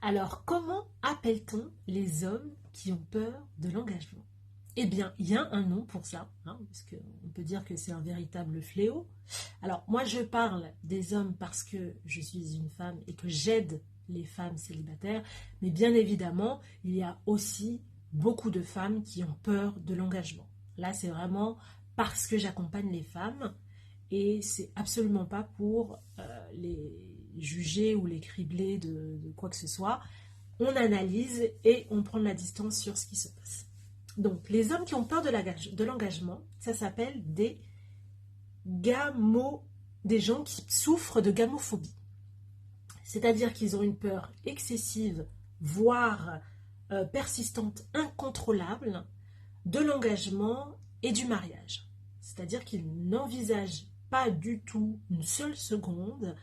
Alors, comment appelle-t-on les hommes qui ont peur de l'engagement? Eh bien, il y a un nom pour ça, hein, parce qu'on peut dire que c'est un véritable fléau. Alors, moi, je parle des hommes parce que je suis une femme et que j'aide les femmes célibataires, mais bien évidemment, il y a aussi beaucoup de femmes qui ont peur de l'engagement. Là, c'est vraiment parce que j'accompagne les femmes et c'est absolument pas pour les juger ou les cribler de quoi que ce soit. On analyse et on prend de la distance sur ce qui se passe. Donc, les hommes qui ont peur de l'engagement, ça s'appelle des gens qui souffrent de gamophobie. C'est-à-dire qu'ils ont une peur excessive, voire persistante, incontrôlable, de l'engagement et du mariage. C'est-à-dire qu'ils n'envisagent pas du tout une seule seconde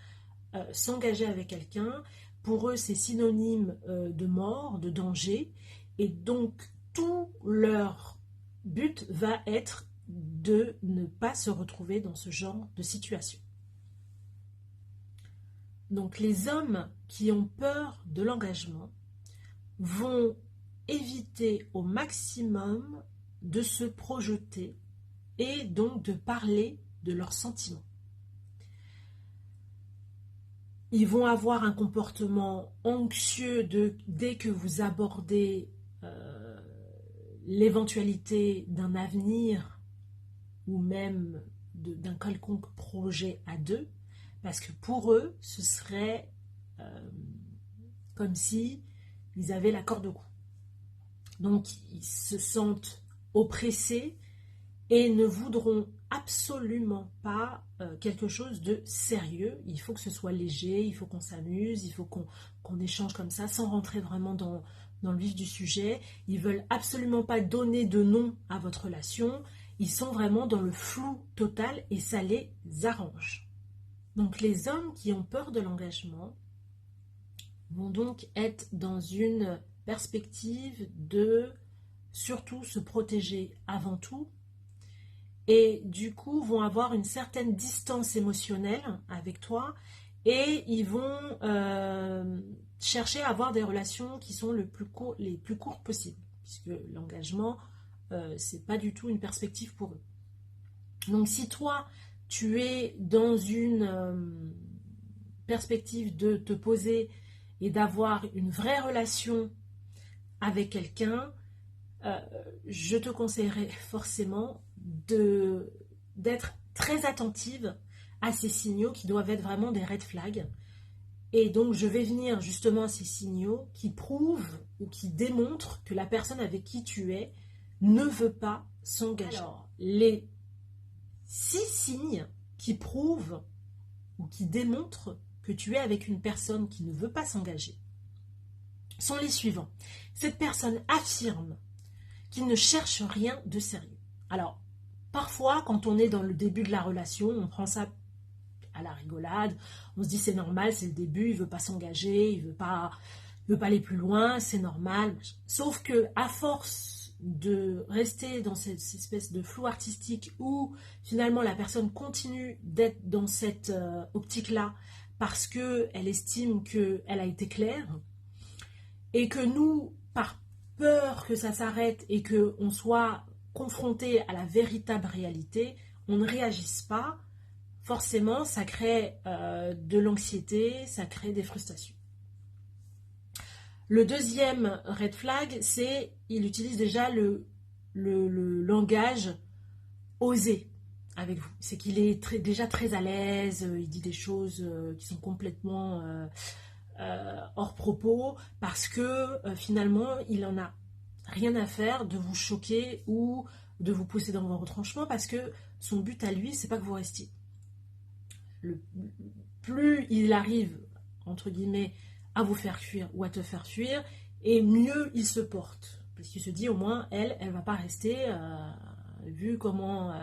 s'engager avec quelqu'un. Pour eux, c'est synonyme de mort, de danger. Et donc, tout leur but va être de ne pas se retrouver dans ce genre de situation. Donc, les hommes qui ont peur de l'engagement vont éviter au maximum de se projeter et donc de parler de leurs sentiments. Ils vont avoir un comportement anxieux dès que vous abordez l'éventualité d'un avenir ou même d'un quelconque projet à deux, parce que pour eux, ce serait comme si ils avaient la corde au cou. Donc, ils se sentent oppressés et ne voudront absolument pas quelque chose de sérieux. Il faut que ce soit léger, il faut qu'on s'amuse, il faut qu'on échange comme ça, sans rentrer vraiment dans le vif du sujet. Ils veulent absolument pas donner de nom à votre relation. Ils sont vraiment dans le flou total et ça les arrange. Donc les hommes qui ont peur de l'engagement vont donc être dans une perspective de surtout se protéger avant tout, et du coup vont avoir une certaine distance émotionnelle avec toi et ils vont chercher à avoir des relations qui sont les plus courtes possibles, puisque l'engagement c'est pas du tout une perspective pour eux. Donc si toi tu es dans une perspective de te poser et d'avoir une vraie relation avec quelqu'un, je te conseillerais forcément d'être très attentive à ces signaux qui doivent être vraiment des red flags. Et donc je vais venir justement à ces signaux qui prouvent ou qui démontrent que la personne avec qui tu es ne veut pas s'engager. Alors, les 6 signes qui prouvent ou qui démontrent que tu es avec une personne qui ne veut pas s'engager sont les suivants. Cette personne affirme qu'il ne cherche rien de sérieux. Alors, parfois, quand on est dans le début de la relation, on prend ça à la rigolade, on se dit c'est normal, c'est le début, il ne veut pas s'engager, il ne veut pas aller plus loin, c'est normal. Sauf que à force de rester dans cette espèce de flou artistique où finalement la personne continue d'être dans cette optique-là parce qu'elle estime qu'elle a été claire et que nous, par peur que ça s'arrête et qu'on soit confronté à la véritable réalité, on ne réagisse pas, forcément ça crée de l'anxiété, ça crée des frustrations. Le deuxième red flag, c'est il utilise déjà le langage osé avec vous. C'est qu'il est déjà très à l'aise, il dit des choses qui sont complètement hors propos, parce que finalement, il en a rien à faire de vous choquer ou de vous pousser dans vos retranchements, parce que son but à lui, c'est pas que vous restiez. Plus il arrive, entre guillemets, à vous faire fuir ou à te faire fuir, et mieux il se porte. Parce qu'il se dit, au moins, elle va pas rester, vu comment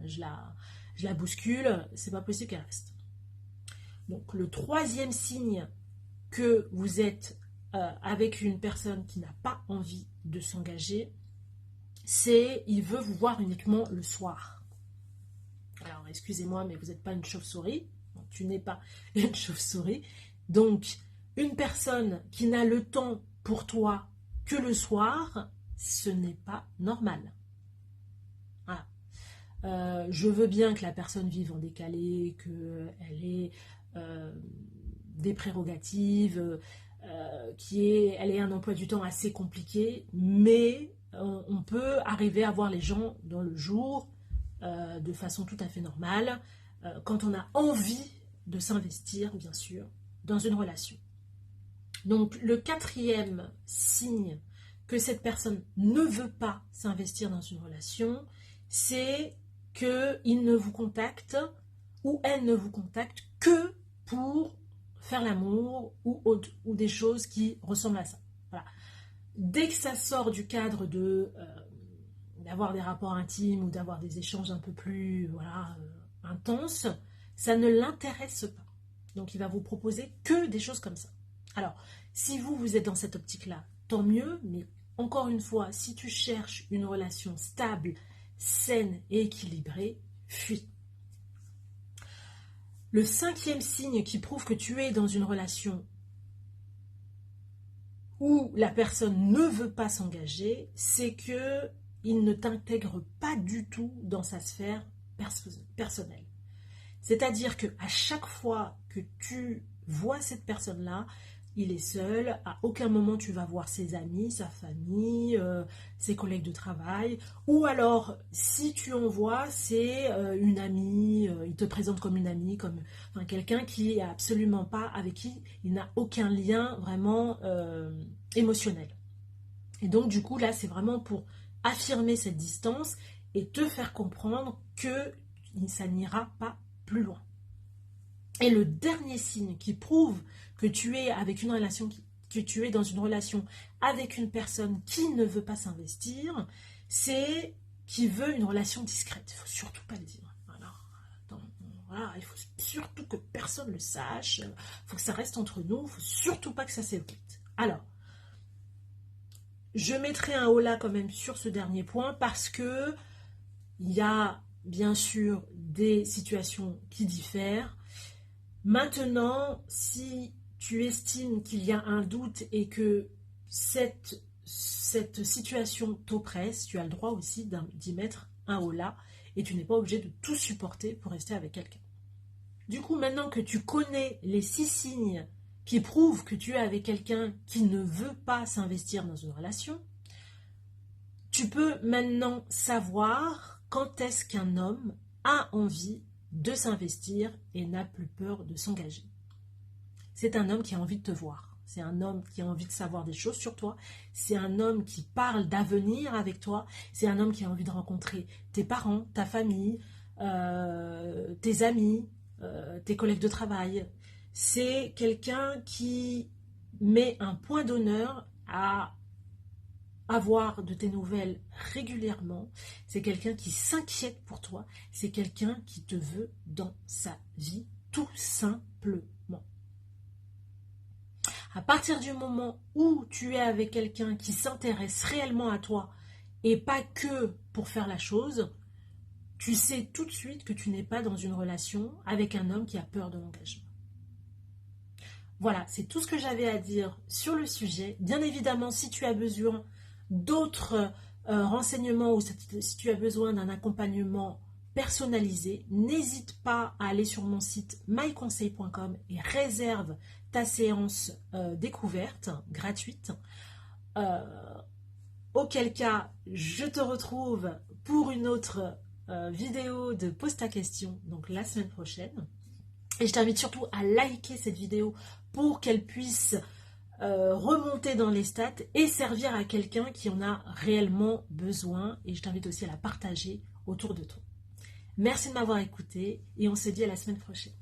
je la bouscule, c'est pas possible qu'elle reste. Donc, le troisième signe que vous êtes avec une personne qui n'a pas envie de s'engager, c'est il veut vous voir uniquement le soir. Alors, excusez-moi, mais vous n'êtes pas une chauve-souris. Tu n'es pas une chauve-souris. Donc, Une personne qui n'a le temps pour toi que le soir, ce n'est pas normal. Voilà. Je veux bien que la personne vive en décalé, qu'elle ait des prérogatives, elle ait un emploi du temps assez compliqué, mais on peut arriver à voir les gens dans le jour de façon tout à fait normale, quand on a envie de s'investir, bien sûr, dans une relation. Donc le quatrième signe que cette personne ne veut pas s'investir dans une relation, c'est qu'il ne vous contacte ou elle ne vous contacte que pour faire l'amour ou des choses qui ressemblent à ça. Voilà. Dès que ça sort du cadre d'avoir des rapports intimes ou d'avoir des échanges un peu plus intenses, ça ne l'intéresse pas. Donc il va vous proposer que des choses comme ça. Alors, si vous êtes dans cette optique-là, tant mieux, mais encore une fois, si tu cherches une relation stable, saine et équilibrée, fuis. Le cinquième signe qui prouve que tu es dans une relation où la personne ne veut pas s'engager, c'est qu'il ne t'intègre pas du tout dans sa sphère personnelle. C'est-à-dire qu'à chaque fois que tu vois cette personne-là, il est seul, à aucun moment tu vas voir ses amis, sa famille, ses collègues de travail, ou alors si tu en vois, c'est une amie, il te présente comme une amie, comme quelqu'un qui est absolument pas, avec qui il n'a aucun lien vraiment émotionnel. Et donc du coup là c'est vraiment pour affirmer cette distance et te faire comprendre que ça n'ira pas plus loin. Et le dernier signe qui prouve que tu es avec une relation, que tu es dans une relation avec une personne qui ne veut pas s'investir, c'est qu'il veut une relation discrète. Il ne faut surtout pas le dire. Voilà, il faut surtout que personne ne le sache. Il faut que ça reste entre nous. Il ne faut surtout pas que ça s'ébruite. Alors, je mettrai un holà quand même sur ce dernier point parce que il y a bien sûr des situations qui diffèrent. Maintenant, si tu estimes qu'il y a un doute et que cette situation t'oppresse, tu as le droit aussi d'y mettre un holà et tu n'es pas obligé de tout supporter pour rester avec quelqu'un. Du coup, maintenant que tu connais les 6 signes qui prouvent que tu es avec quelqu'un qui ne veut pas s'investir dans une relation, tu peux maintenant savoir quand est-ce qu'un homme a envie de s'investir et n'a plus peur de s'engager. C'est un homme qui a envie de te voir. C'est un homme qui a envie de savoir des choses sur toi. C'est un homme qui parle d'avenir avec toi. C'est un homme qui a envie de rencontrer tes parents, ta famille, tes amis, tes collègues de travail. C'est quelqu'un qui met un point d'honneur à avoir de tes nouvelles régulièrement. C'est quelqu'un qui s'inquiète pour toi. C'est quelqu'un qui te veut dans sa vie, tout simplement. À partir du moment où tu es avec quelqu'un qui s'intéresse réellement à toi et pas que pour faire la chose, tu sais tout de suite que tu n'es pas dans une relation avec un homme qui a peur de l'engagement. Voilà, c'est tout ce que j'avais à dire sur le sujet. Bien évidemment, si tu as besoin d'autres renseignements ou si tu as besoin d'un accompagnement personnalisé, n'hésite pas à aller sur mon site myconseil.com et réserve ta séance découverte gratuite. Auquel cas, je te retrouve pour une autre vidéo de Pose ta question, donc la semaine prochaine. Et je t'invite surtout à liker cette vidéo pour qu'elle puisse remonter dans les stats et servir à quelqu'un qui en a réellement besoin. Et je t'invite aussi à la partager autour de toi. Merci de m'avoir écouté et on se dit à la semaine prochaine.